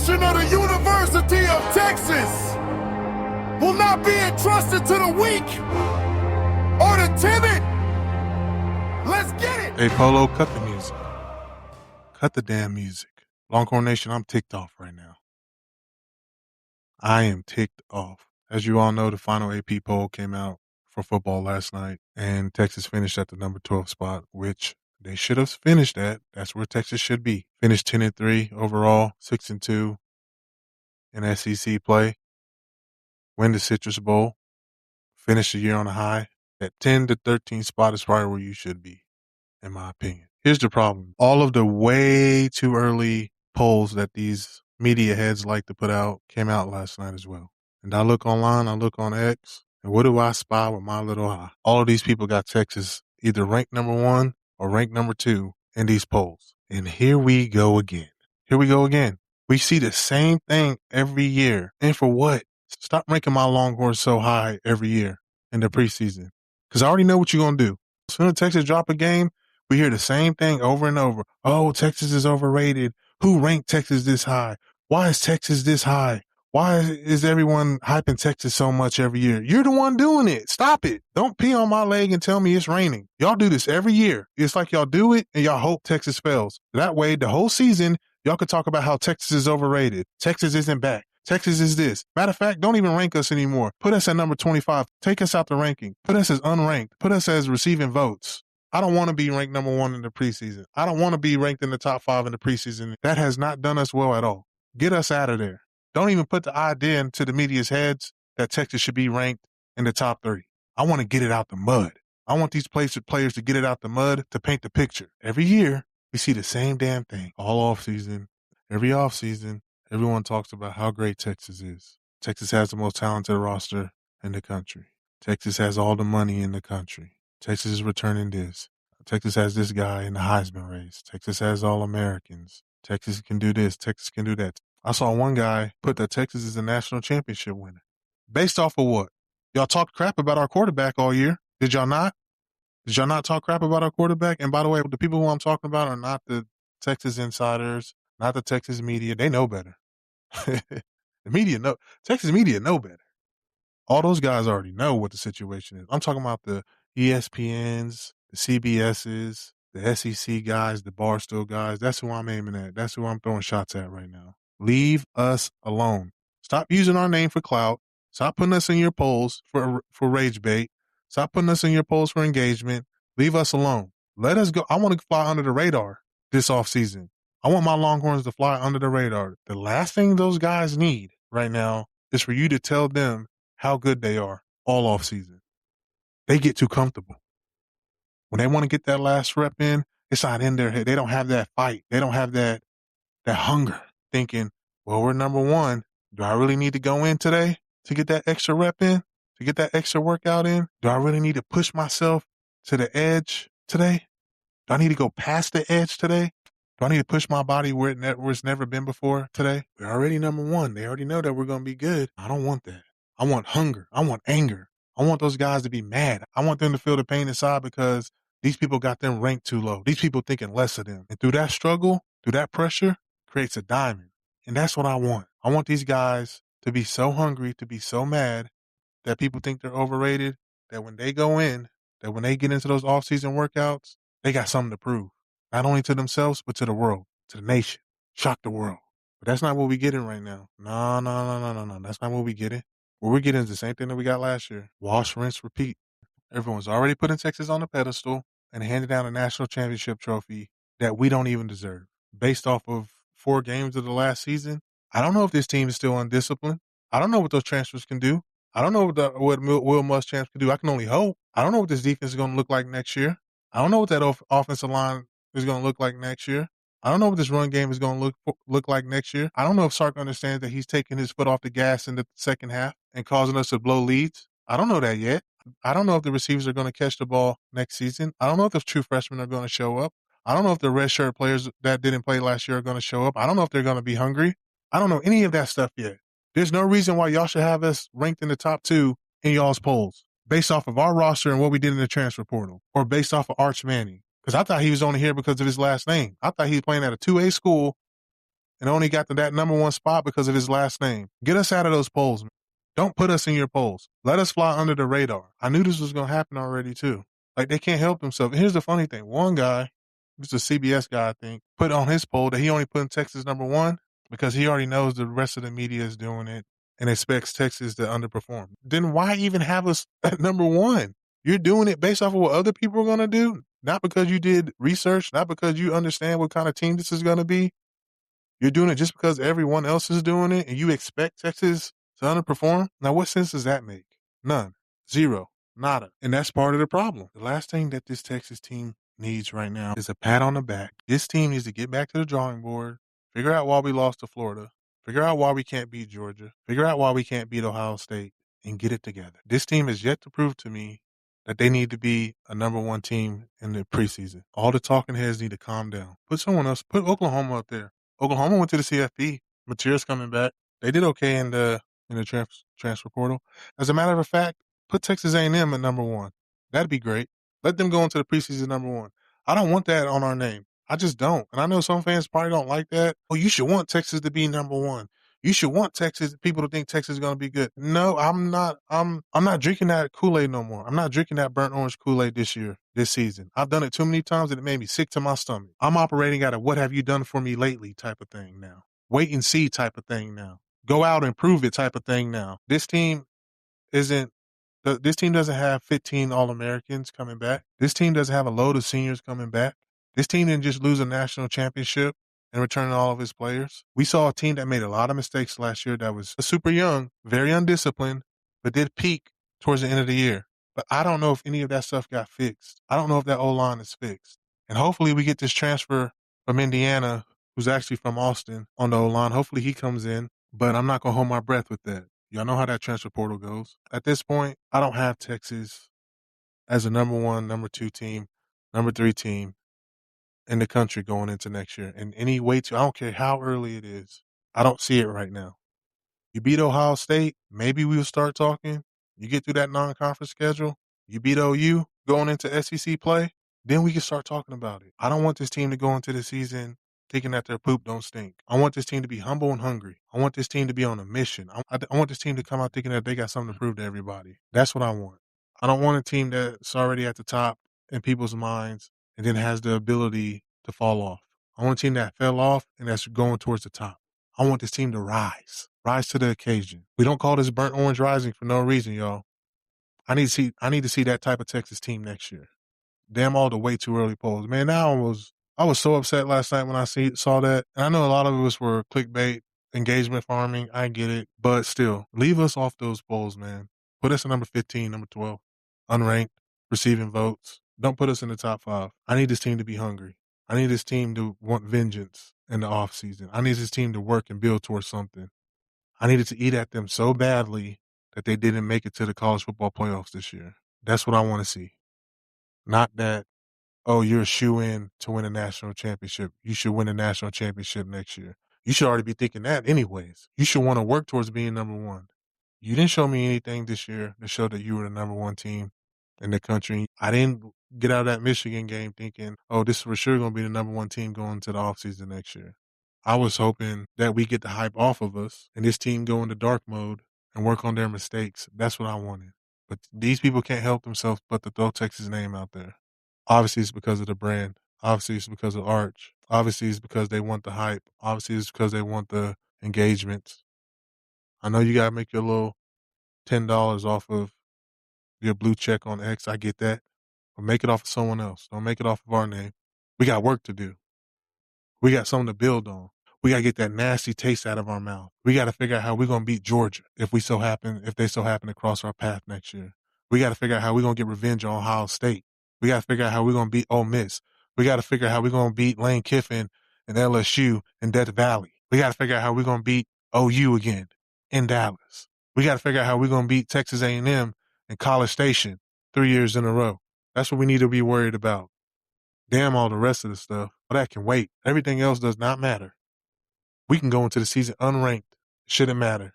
mission of the University of Texas will not be entrusted to the weak or the timid. Let's get it. Hey, Polo, cut the music. Cut the damn music. Longhorn Nation, I'm ticked off right now. I am ticked off. As you all know, the final AP poll came out for football last night, and Texas finished at the number 12 spot, which they should have finished at. That's where Texas should be. Finished 10-3 overall, 6-2 in SEC play. Win the Citrus Bowl. Finish the year on a high. That 10-13 spot is probably where you should be, in my opinion. Here's the problem. All of the way too early polls that these media heads like to put out came out last night as well. And I look online, I look on X, and what do I spy with my little eye? All of these people got Texas either ranked number 1 or ranked number 2 in these polls. And here we go again. Here we go again. We see the same thing every year. And for what? Stop ranking my Longhorns so high every year in the preseason. Because I already know what you're going to do. As soon as Texas drop a game, we hear the same thing over and over. Oh, Texas is overrated. Who ranked Texas this high? Why is Texas this high? Why is everyone hyping Texas so much every year? You're the one doing it. Stop it. Don't pee on my leg and tell me it's raining. Y'all do this every year. It's like y'all do it and y'all hope Texas fails. That way, the whole season, y'all could talk about how Texas is overrated. Texas isn't back. Texas is this. Matter of fact, don't even rank us anymore. Put us at number 25. Take us out the ranking. Put us as unranked. Put us as receiving votes. I don't want to be ranked number 1 in the preseason. I don't want to be ranked in the top 5 in the preseason. That has not done us well at all. Get us out of there. Don't even put the idea into the media's heads that Texas should be ranked in the top 30. I want to get it out the mud. I want these players to get it out the mud to paint the picture. Every year, we see the same damn thing. All offseason, every offseason, everyone talks about how great Texas is. Texas has the most talented roster in the country. Texas has all the money in the country. Texas is returning this. Texas has this guy in the Heisman race. Texas has All-Americans. Texas can do this. Texas can do that. I saw one guy put that Texas is a national championship winner. Based off of what? Y'all talked crap about our quarterback all year. Did y'all not? Did y'all not talk crap about our quarterback? And by the way, the people who I'm talking about are not the Texas insiders, not the Texas media. They know better. The media know. Texas media know better. All those guys already know what the situation is. I'm talking about the ESPNs, the CBSs, the SEC guys, the Barstool guys. That's who I'm aiming at. That's who I'm throwing shots at right now. Leave us alone. Stop using our name for clout. Stop putting us in your polls for rage bait. Stop putting us in your polls for engagement. Leave us alone. Let us go. I want to fly under the radar this offseason. I want my Longhorns to fly under the radar. The last thing those guys need right now is for you to tell them how good they are all offseason. They get too comfortable. When they want to get that last rep in, it's not in their head. They don't have that fight. They don't have that hunger. Thinking, well, we're number 1. Do I really need to go in today to get that extra rep in, to get that extra workout in? Do I really need to push myself to the edge today? Do I need to go past the edge today? Do I need to push my body where it's never been before today? We're already number 1. They already know that we're going to be good. I don't want that. I want hunger. I want anger. I want those guys to be mad. I want them to feel the pain inside because these people got them ranked too low. These people thinking less of them. And through that struggle, through that pressure, creates a diamond. And that's what I want. I want these guys to be so hungry, to be so mad that people think they're overrated, that when they go in, that when they get into those off-season workouts, they got something to prove. Not only to themselves, but to the world, to the nation. Shock the world. But that's not what we're getting right now. No. That's not what we're getting. What we're getting is the same thing that we got last year. Wash, rinse, repeat. Everyone's already putting Texas on the pedestal and handed down a national championship trophy that we don't even deserve. Based off of 4 games of the last season, I don't know if this team is still undisciplined. I don't know what those transfers can do. I don't know what Will Muschamp can do. I can only hope. I don't know what this defense is going to look like next year. I don't know what that offensive line is going to look like next year. I don't know what this run game is going to look like next year. I don't know if Sark understands that he's taking his foot off the gas in the second half and causing us to blow leads. I don't know that yet. I don't know if the receivers are going to catch the ball next season. I don't know if the true freshmen are going to show up. I don't know if the redshirt players that didn't play last year are going to show up. I don't know if they're going to be hungry. I don't know any of that stuff yet. There's no reason why y'all should have us ranked in the top 2 in y'all's polls based off of our roster and what we did in the transfer portal or based off of Arch Manning. Because I thought he was only here because of his last name. I thought he was playing at a 2A school and only got to that number one spot because of his last name. Get us out of those polls, man. Don't put us in your polls. Let us fly under the radar. I knew this was going to happen already, too. Like, they can't help themselves. Here's the funny thing. One guy, this is a CBS guy, I think, put on his poll that he only put in Texas number one because he already knows the rest of the media is doing it and expects Texas to underperform. Then why even have us at number one? You're doing it based off of what other people are going to do, not because you did research, not because you understand what kind of team this is going to be. You're doing it just because everyone else is doing it and you expect Texas to underperform? Now, what sense does that make? None. Zero. Nada. And that's part of the problem. The last thing that this Texas team needs right now is a pat on the back. This team needs to get back to the drawing board, figure out why we lost to Florida, figure out why we can't beat Georgia, figure out why we can't beat Ohio State, and get it together. This team has yet to prove to me that they need to be a number one team in the preseason. All the talking heads need to calm down. Put someone else, put Oklahoma up there. Oklahoma went to the CFP. Material's coming back. They did okay in the transfer portal. As a matter of fact, put Texas A&M at number one. That'd be great. Let them go into the preseason number one. I don't want that on our name. I just don't. And I know some fans probably don't like that. Oh, you should want Texas to be number one. You should want people to think Texas is going to be good. No, I'm not. I'm not drinking that Kool-Aid no more. I'm not drinking that burnt orange Kool-Aid this season. I've done it too many times and it made me sick to my stomach. I'm operating at a what have you done for me lately type of thing now. Wait and see type of thing now. Go out and prove it type of thing now. This team doesn't have 15 All-Americans coming back. This team doesn't have a load of seniors coming back. This team didn't just lose a national championship and return all of his players. We saw a team that made a lot of mistakes last year that was super young, very undisciplined, but did peak towards the end of the year. But I don't know if any of that stuff got fixed. I don't know if that O-line is fixed. And hopefully we get this transfer from Indiana, who's actually from Austin, on the O-line. Hopefully he comes in, but I'm not going to hold my breath with that. Y'all know how that transfer portal goes. At this point, I don't have Texas as a number one, number two team, number three team in the country going into next year. And any way to, I don't care how early it is. I don't see it right now. You beat Ohio State, maybe we'll start talking. You get through that non-conference schedule. You beat OU going into SEC play, then we can start talking about it. I don't want this team to go into the season thinking that their poop don't stink. I want this team to be humble and hungry. I want this team to be on a mission. I want this team to come out thinking that they got something to prove to everybody. That's what I want. I don't want a team that's already at the top in people's minds and then has the ability to fall off. I want a team that fell off and that's going towards the top. I want this team to rise to the occasion. We don't call this burnt orange rising for no reason, y'all. I need to see that type of Texas team next year. Damn all the way too early polls. Man, now I was so upset last night when I saw that. And I know a lot of it was for clickbait, engagement farming. I get it. But still, leave us off those polls, man. Put us at number 15, number 12, unranked, receiving votes. Don't put us in the top 5. I need this team to be hungry. I need this team to want vengeance in the offseason. I need this team to work and build towards something. I needed to eat at them so badly that they didn't make it to the college football playoffs this year. That's what I want to see. Not that, oh, you're a shoe-in to win a national championship. You should win a national championship next year. You should already be thinking that anyways. You should want to work towards being number one. You didn't show me anything this year to show that you were the number one team in the country. I didn't get out of that Michigan game thinking, oh, this is for sure going to be the number one team going into the offseason next year. I was hoping that we get the hype off of us and this team go into dark mode and work on their mistakes. That's what I wanted. But these people can't help themselves but to throw Texas' name out there. Obviously, it's because of the brand. Obviously, it's because of Arch. Obviously, it's because they want the hype. Obviously, it's because they want the engagements. I know you got to make your little $10 off of your blue check on X. I get that. But make it off of someone else. Don't make it off of our name. We got work to do. We got something to build on. We got to get that nasty taste out of our mouth. We got to figure out how we're going to beat Georgia if they so happen to cross our path next year. We got to figure out how we're going to get revenge on Ohio State. We got to figure out how we're going to beat Ole Miss. We got to figure out how we're going to beat Lane Kiffin and LSU in Death Valley. We got to figure out how we're going to beat OU again in Dallas. We got to figure out how we're going to beat Texas A&M and College Station 3 years in a row. That's what we need to be worried about. Damn all the rest of the stuff. But that can wait. Everything else does not matter. We can go into the season unranked. It shouldn't matter.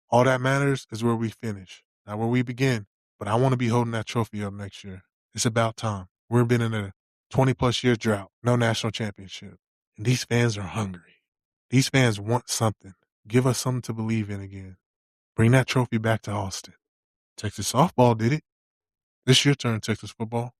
All that matters is where we finish, not where we begin. But I want to be holding that trophy up next year. It's about time. We've been in a 20-plus year drought. No national championship. And these fans are hungry. These fans want something. Give us something to believe in again. Bring that trophy back to Austin. Texas softball did it. It's your turn, Texas football.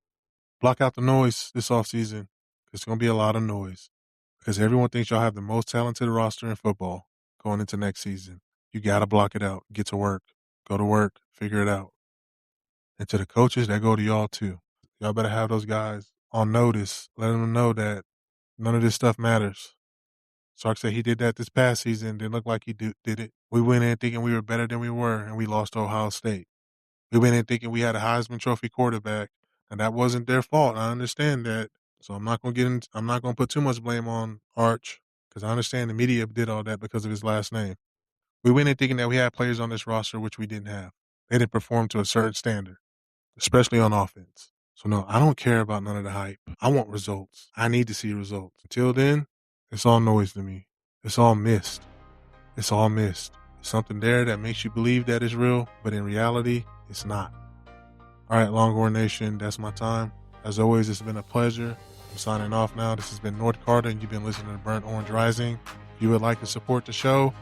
Block out the noise this offseason. It's going to be a lot of noise because everyone thinks y'all have the most talented roster in football going into next season. You got to block it out. Get to work. Go to work. Figure it out. And to the coaches, that go to y'all too. Y'all better have those guys on notice. Let them know that none of this stuff matters. Sark said he did that this past season. Didn't look like he did it. We went in thinking we were better than we were, and we lost to Ohio State. We went in thinking we had a Heisman Trophy quarterback, and that wasn't their fault. I understand that. So I'm not gonna I'm not gonna put too much blame on Arch because I understand the media did all that because of his last name. We went in thinking that we had players on this roster which we didn't have. They didn't perform to a certain standard, especially on offense. So no, I don't care about none of the hype. I want results. I need to see results. Until then, it's all noise to me. It's all mist. It's all mist. There's something there that makes you believe that it's real, but in reality, it's not. All right, Longhorn Nation, that's my time. As always, it's been a pleasure. I'm signing off now. This has been North Carter, and you've been listening to Burnt Orange Rising. If you would like to support the show,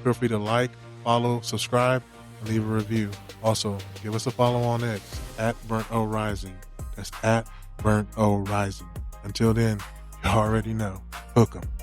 feel free to like, follow, subscribe, and leave a review. Also, give us a follow on X at Burnt O Rising. That's at Burnt O Rising. Until then, you already know. Hook 'em.